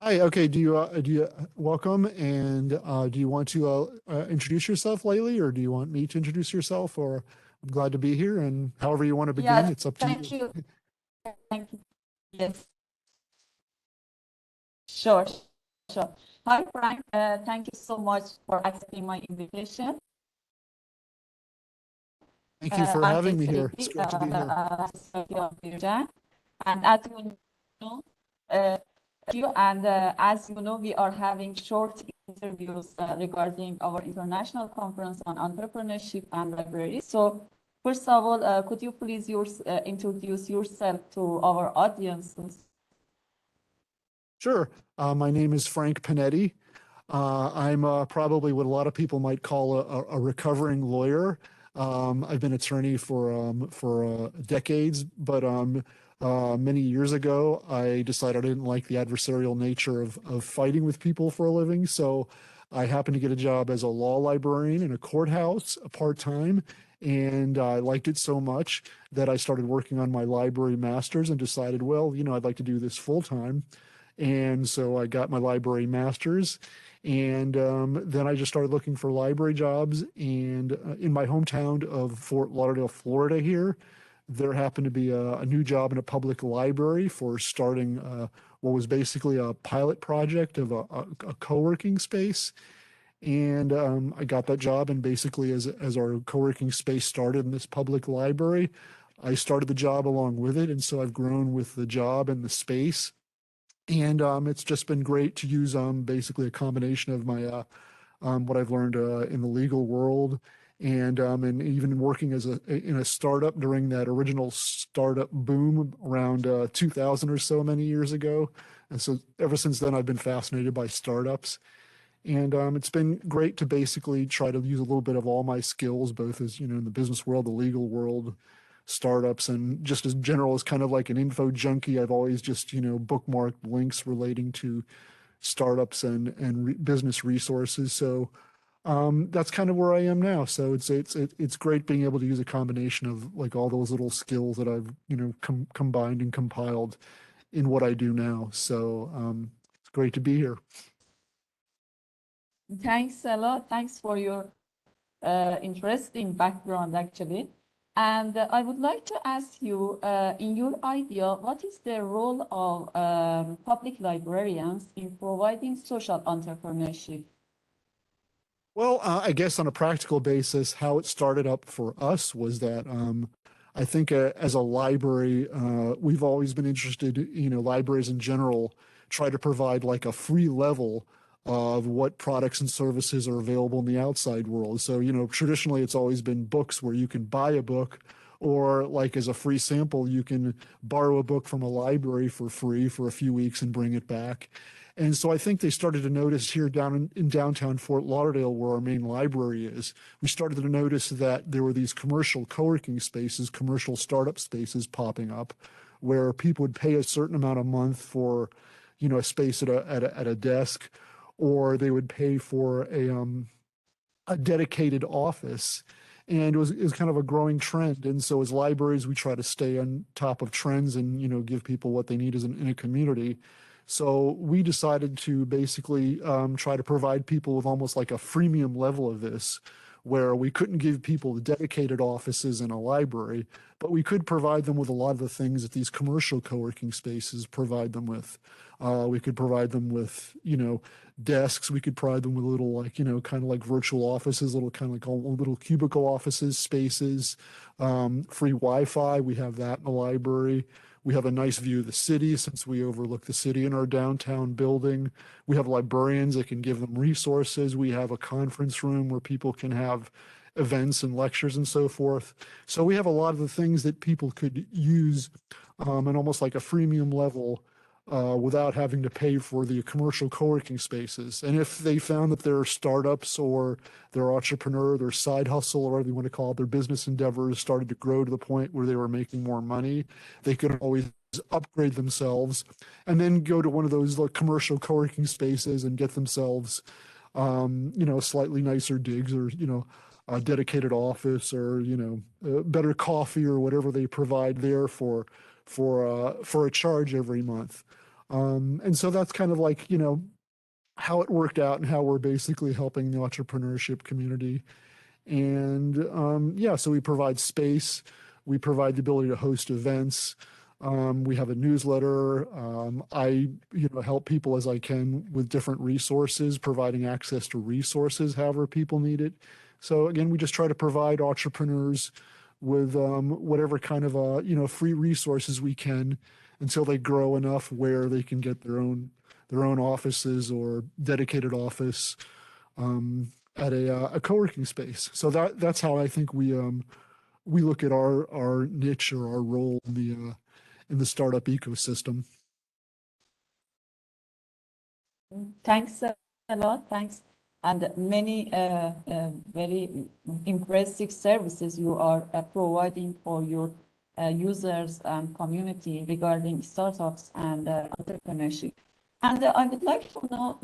Hi. Okay. Do you welcome and do you want to introduce yourself, Lately, or do you want me to introduce yourself? Or I'm glad to be here, and however you want to begin, Yeah, it's up to thank you. you. Thank you. Yes, sure, sure. Hi, Frank. Thank you so much for accepting my invitation. Thank you for I'm having me Betty, here. It's great to be here. Society of Birjan. And as you know, uh, as you know, we are having short interviews regarding our international conference on entrepreneurship and library. So, first of all, could you please introduce yourself to our audiences? Sure. My name is Frank Pennetti. I'm probably what a lot of people might call a recovering lawyer. I've been attorney for decades, but many years ago, I decided I didn't like the adversarial nature of fighting with people for a living. So I happened to get a job as a law librarian in a courthouse, part-time, and I liked it so much that I started working on my library master's and decided, well, I'd like to do this full-time. And so I got my library master's, and then I just started looking for library jobs. And in my hometown of Fort Lauderdale, Florida, here, there happened to be a new job in a public library for starting what was basically a pilot project of a co-working space. And I got that job, and basically, as our co-working space started in this public library, I started the job along with it, and so I've grown with the job and the space. And it's just been great to use basically a combination of my what I've learned in the legal world, and even working in a startup during that original startup boom around 2000 or so many years ago. And so ever since then, I've been fascinated by startups. And it's been great to basically try to use a little bit of all my skills, both as, in the business world, the legal world, startups, and just as general as kind of like an info junkie. I've always just, bookmarked links relating to startups and business resources. So that's kind of where I am now. So it's great being able to use a combination of like all those little skills that I've, combined and compiled in what I do now. So it's great to be here. Thanks a lot. Thanks for your interesting background, actually. And I would like to ask you, in your idea, what is the role of public librarians in providing social entrepreneurship? Well, I guess on a practical basis, how it started up for us was that I think as a library, we've always been interested, libraries in general try to provide like a free level of what products and services are available in the outside world. So, traditionally it's always been books where you can buy a book, or like as a free sample, you can borrow a book from a library for free for a few weeks and bring it back. And so I think they started to notice here down in downtown Fort Lauderdale, where our main library is, we started to notice that there were these commercial co-working spaces, commercial startup spaces popping up, where people would pay a certain amount a month for, a space at a desk, or they would pay for a dedicated office. And it was kind of a growing trend. And so as libraries, we try to stay on top of trends and, give people what they need in a community. So we decided to basically try to provide people with almost like a freemium level of this, where we couldn't give people dedicated offices in a library, but we could provide them with a lot of the things that these commercial co-working spaces provide them with. We could provide them with, desks. We could provide them with little, like, kind of like virtual offices, little kind of like all little cubicle offices, spaces, free Wi-Fi. We have that in the library. We have a nice view of the city since we overlook the city in our downtown building. We have librarians that can give them resources. We have a conference room where people can have events and lectures and so forth. So we have a lot of the things that people could use on almost like a freemium level without having to pay for the commercial co-working spaces. And if they found that their startups or their entrepreneur, their side hustle, or whatever you want to call it, their business endeavors started to grow to the point where they were making more money, they could always upgrade themselves and then go to one of those like commercial co-working spaces and get themselves, slightly nicer digs, or, a dedicated office, or, better coffee or whatever they provide there for a charge every month. And so that's kind of like, how it worked out and how we're basically helping the entrepreneurship community. And yeah, so we provide space, we provide the ability to host events. We have a newsletter. I, help people as I can with different resources, providing access to resources however people need it. So again, we just try to provide entrepreneurs with whatever kind of free resources we can until they grow enough where they can get their own offices or dedicated office at a co-working space. So that's how I think we look at our niche or our role in the startup ecosystem. Thanks a lot. Thanks. And many very impressive services you are providing for your users and community regarding startups and entrepreneurship. And I would like to know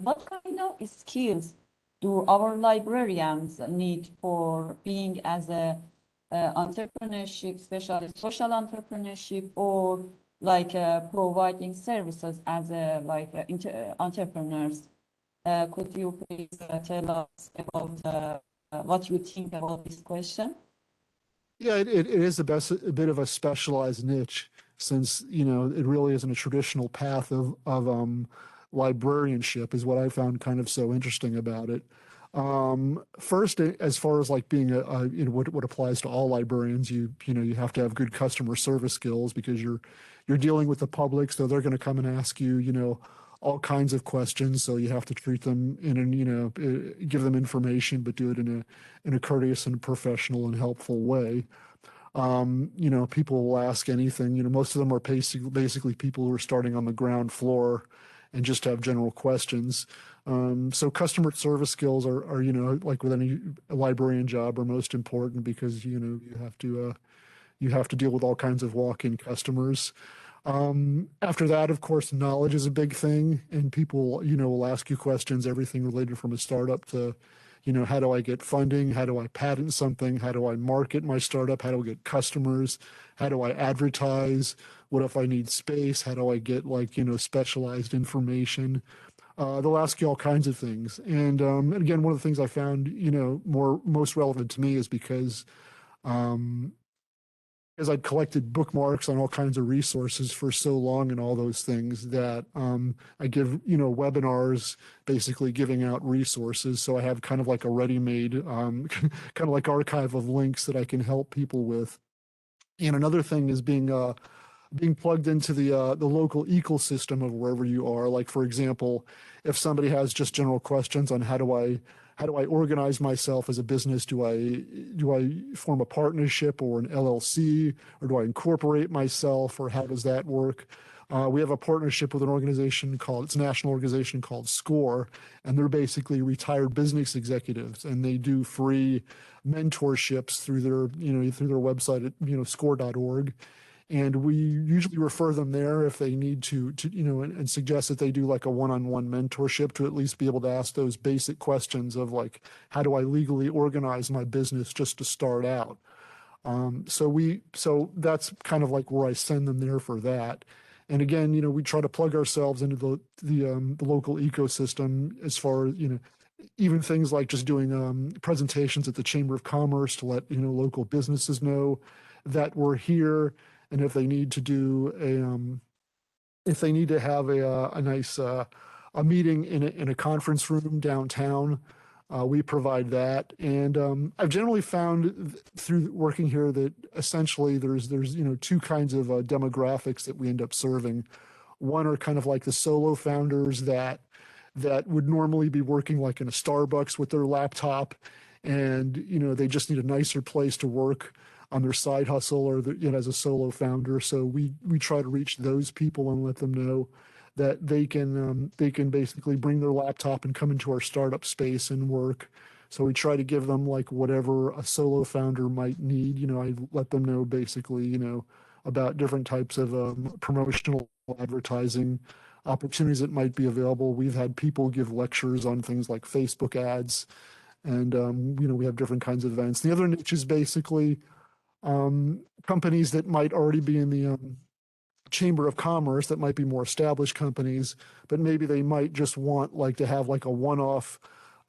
what kind of skills do our librarians need for being as a entrepreneurship specialist, social entrepreneurship, or like providing services as a entrepreneurs. Could you please tell us about what you think about this question? Yeah, it is a bit of a specialized niche since, it really isn't a traditional path of librarianship is what I found kind of so interesting about it. First, as far as like being what applies to all librarians, you have to have good customer service skills because you're dealing with the public, so they're going to come and ask you, all kinds of questions. So you have to treat them give them information, but do it in a courteous and professional and helpful way. People will ask anything. Most of them are basically people who are starting on the ground floor and just have general questions. So customer service skills are like with any librarian job, are most important because you have to deal with all kinds of walk-in customers. After that, of course, knowledge is a big thing, and people will ask you questions, everything related from a startup to how do I get funding? How do I patent something? How do I market my startup? How do I get customers? How do I advertise? What if I need space? How do I get specialized information? They'll ask you all kinds of things. And again, one of the things I found, most relevant to me is because as I'd collected bookmarks on all kinds of resources for so long and all those things that I give, webinars basically giving out resources. So I have kind of like a ready-made kind of like archive of links that I can help people with. And another thing is being plugged into the local ecosystem of wherever you are. Like, for example, if somebody has just general questions on how do I organize myself as a business? Do I form a partnership or an LLC, or do I incorporate myself, or how does that work? We have a partnership with an organization it's a national organization called SCORE, and they're basically retired business executives, and they do free mentorships through their website at score.org. And we usually refer them there if they need to and suggest that they do like a one-on-one mentorship to at least be able to ask those basic questions of like, how do I legally organize my business just to start out? So that's kind of like where I send them there for that. And again, we try to plug ourselves into the local ecosystem as far as, even things like just doing presentations at the Chamber of Commerce to let, local businesses know that we're here. And if they need to if they need to have a nice a meeting in a conference room downtown, we provide that. And I've generally found through working here that essentially there's two kinds of demographics that we end up serving. One are kind of like the solo founders that would normally be working like in a Starbucks with their laptop, and they just need a nicer place to work on their side hustle or as a solo founder. So we try to reach those people and let them know that they can basically bring their laptop and come into our startup space and work. So we try to give them like whatever a solo founder might need. I let them know basically about different types of promotional advertising opportunities that might be available. We've had people give lectures on things like Facebook ads, and we have different kinds of events. The other niche is basically companies that might already be in chamber of commerce that might be more established companies, but maybe they might just want like to have like a one-off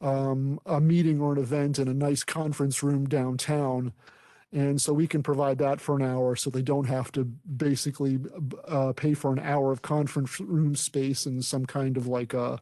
a meeting or an event in a nice conference room downtown. And so we can provide that for an hour so they don't have to basically pay for an hour of conference room space in some kind of like a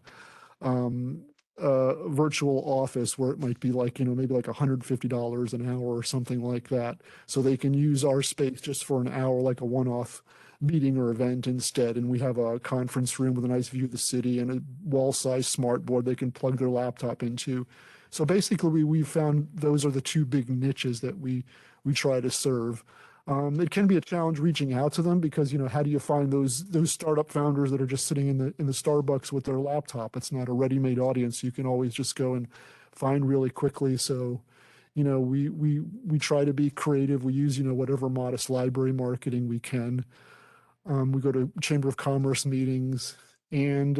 virtual office where it might be like, maybe like $150 an hour or something like that. So they can use our space just for an hour, like a one-off meeting or event instead. And we have a conference room with a nice view of the city and a wall-sized smart board they can plug their laptop into. So basically, we found those are the two big niches that we try to serve. It can be a challenge reaching out to them because, how do you find those startup founders that are just sitting in the Starbucks with their laptop? It's not a ready-made audience. You can always just go and find really quickly. So, we try to be creative. We use, whatever modest library marketing we can. We go to Chamber of Commerce meetings, and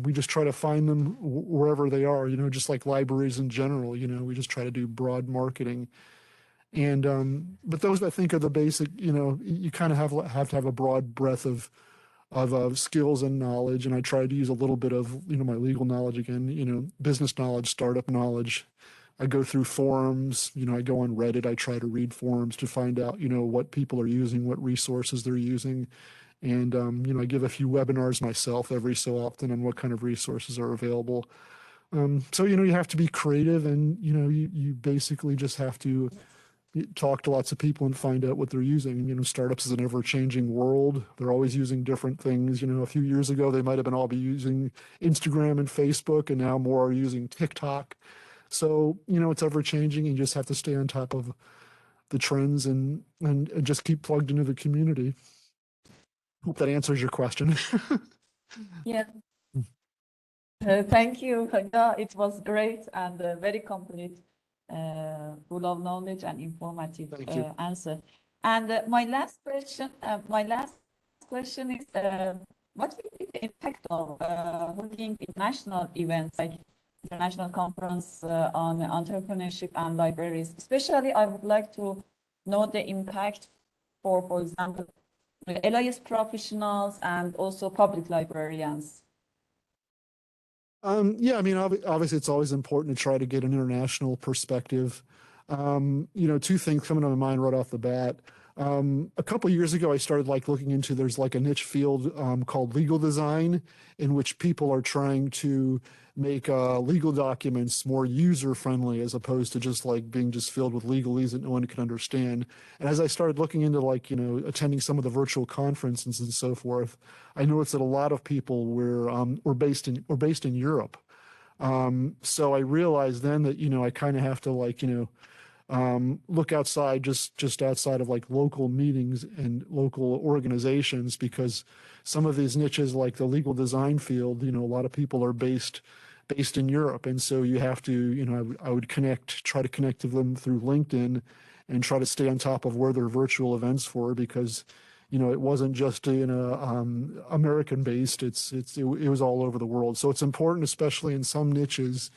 we just try to find them wherever they are, just like libraries in general. We just try to do broad marketing. And but those, I think, are the basic, you kind of have to have a broad breadth of skills and knowledge. And I try to use a little bit of, my legal knowledge again, business knowledge, startup knowledge. I go through forums, I go on Reddit. I try to read forums to find out, what people are using, what resources they're using. And, I give a few webinars myself every so often on what kind of resources are available. So, you have to be creative, and, you basically just have to talk to lots of people and find out what they're using. Startups is an ever-changing world. They're always using different things. A few years ago, they might have been all be using Instagram and Facebook, and now more are using TikTok. So, it's ever-changing. You just have to stay on top of the trends and just keep plugged into the community. Hope that answers your question. Yeah. Thank you. Yeah, it was great and very complete, full of knowledge and informative answer. And my last question is, what will be the impact of holding international events like international conference on entrepreneurship and libraries? Especially, I would like to know the impact for example, LIS professionals and also public librarians. Yeah, I mean, obviously, it's always important to try to get an international perspective. Two things coming to my mind right off the bat. A couple of years ago, I started looking into, there's a niche field called legal design, in which people are trying to make legal documents more user-friendly as opposed to just being just filled with legalese that no one can understand. And as I started looking into attending some of the virtual conferences and so forth, I noticed that a lot of people were based in Europe. So I realized then that I kind of have to look outside, just outside of local meetings and local organizations, because some of these niches, like the legal design field, a lot of people are based in Europe. And so you have to, I would try to connect to them through LinkedIn and try to stay on top of where their virtual events were, because, it wasn't just American based, it was all over the world. So it's important, especially in some niches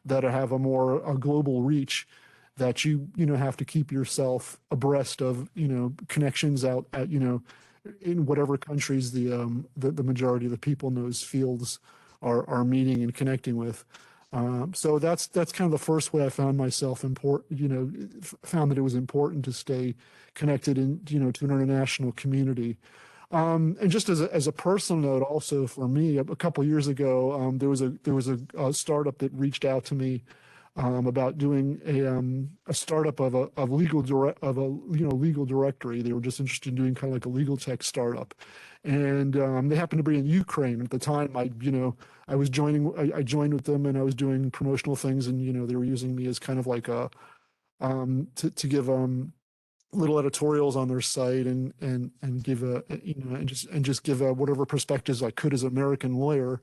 that have a global reach, that you have to keep yourself abreast of connections out at in whatever countries the majority of the people in those fields are meeting and connecting with. So that's kind of the first way I found myself found that it was important to stay connected to an international community. And just as a personal note, also for me, a couple of years ago, there was a startup that reached out to me about doing a startup of a legal directory. They were just interested in doing kind of like a legal tech startup, and they happened to be in Ukraine at the time. I joined with them, and I was doing promotional things, and they were using me as kind of like a to give little editorials on their site and give and just give whatever perspectives I could as an American lawyer.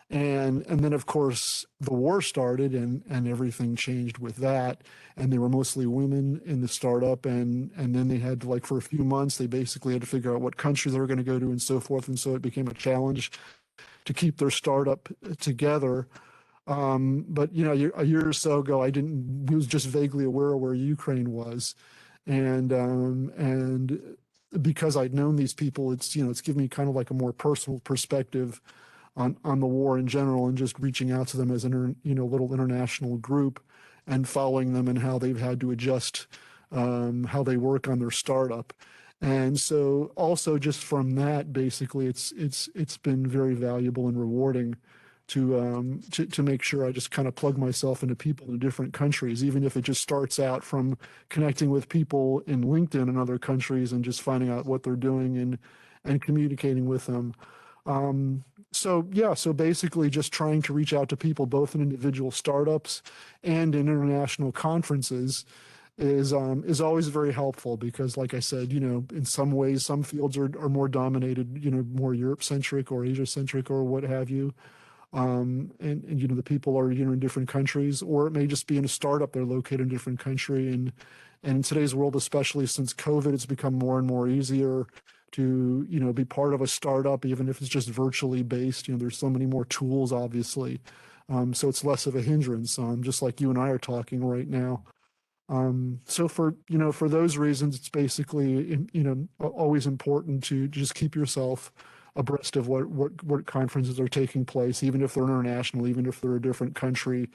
And then, of course, the war started, and everything changed with that. And they were mostly women in the startup. And then they had for a few months, they basically had to figure out what countries they were going to go to and so forth. And so it became a challenge to keep their startup together. But, a year or so ago, I was just vaguely aware of where Ukraine was. And because I'd known these people, it's given me kind of like a more personal perspective on the war in general, and just reaching out to them as an little international group and following them and how they've had to adjust how they work on their startup. And so also just from that, basically, it's been very valuable and rewarding to make sure I just kind of plug myself into people in different countries, even if it just starts out from connecting with people in LinkedIn in other countries and just finding out what they're doing and communicating with them. So basically just trying to reach out to people both in individual startups and in international conferences is always very helpful, because like I said, in some ways, some fields are more dominated, more Europe-centric or Asia-centric or what have you. And the people are, in different countries, or it may just be in a startup, they're located in a different country. And in today's world, especially since COVID, it's become more and more easier to, be part of a startup, even if it's just virtually based. There's so many more tools, obviously. So it's less of a hindrance, just like you and I are talking right now. So for those reasons, it's basically, always important to just keep yourself abreast of what conferences are taking place, even if they're international, even if they're a different country.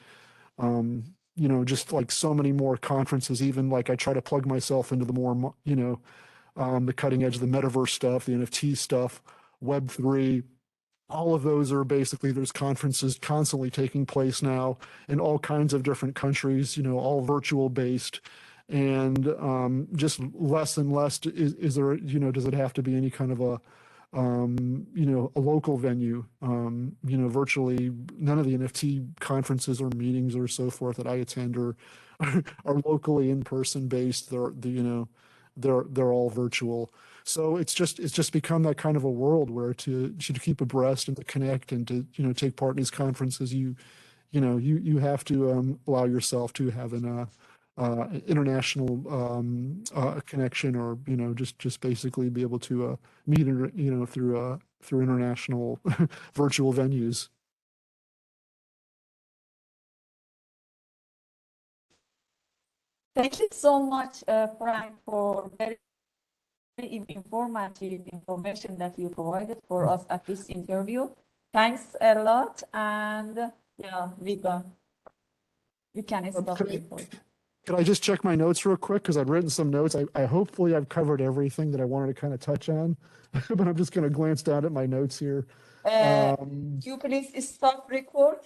Just like so many more conferences, even like I try to plug myself into the more, the cutting edge of the metaverse stuff, the NFT stuff, Web3. All of those are basically, there's conferences constantly taking place now in all kinds of different countries, all virtual based. And just less and less is there, does it have to be any kind of a local venue? Virtually none of the NFT conferences or meetings or so forth that I attend are locally in-person based. They're all virtual. So it's just become that kind of a world where to keep abreast and to connect and to take part in these conferences, you have to allow yourself to have an international connection, or just basically be able to meet through international virtual venues. Thank you so much, Frank, for very informative information that you provided for us at this interview. Thanks a lot, and yeah, we can stop recording. Could I just check my notes real quick? Because I've written some notes. I hopefully I've covered everything that I wanted to kind of touch on, but I'm just going to glance down at my notes here. You please stop record.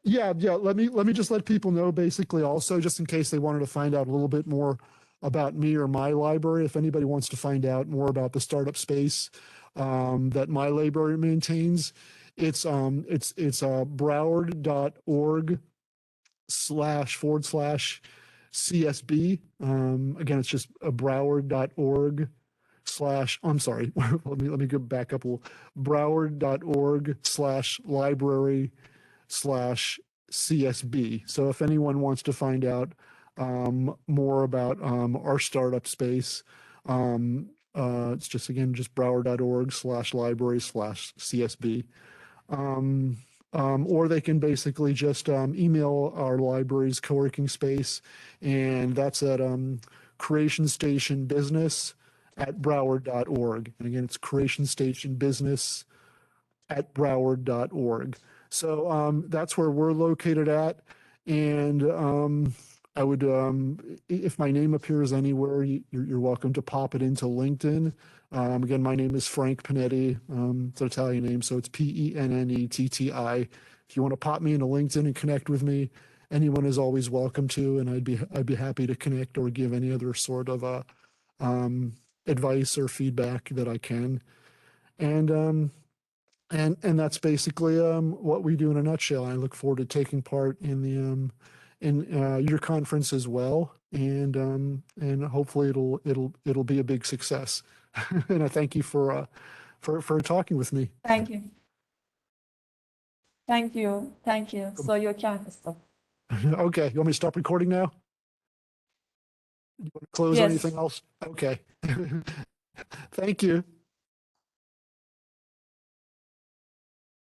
Yeah. Let me just let people know, basically, also, just in case they wanted to find out a little bit more about me or my library. If anybody wants to find out more about the startup space that my library maintains, it's broward.org//CSB. Again, it's just broward.org/ I'm sorry, let me go back up a little. broward.org/library/CSB. So if anyone wants to find out more about our startup space, it's just broward.org/library/CSB. Or they can basically just email our library's co-working space, and that's at creationstationbusiness@broward.org. And again, it's creationstationbusiness@broward.org. So that's where we're located at. And I would, if my name appears anywhere, you're welcome to pop it into LinkedIn. Again, my name is Frank Pennetti. It's an Italian name, so it's Pennetti. If you want to pop me into LinkedIn and connect with me, anyone is always welcome to, and I'd be happy to connect or give any other sort of advice or feedback that I can. And that's basically what we do in a nutshell. I look forward to taking part in the your conference as well, and hopefully it'll be a big success. And I thank you for talking with me. Thank you. So you can stop. Okay, you want me to stop recording now? You want to close or anything else? Okay. Thank you.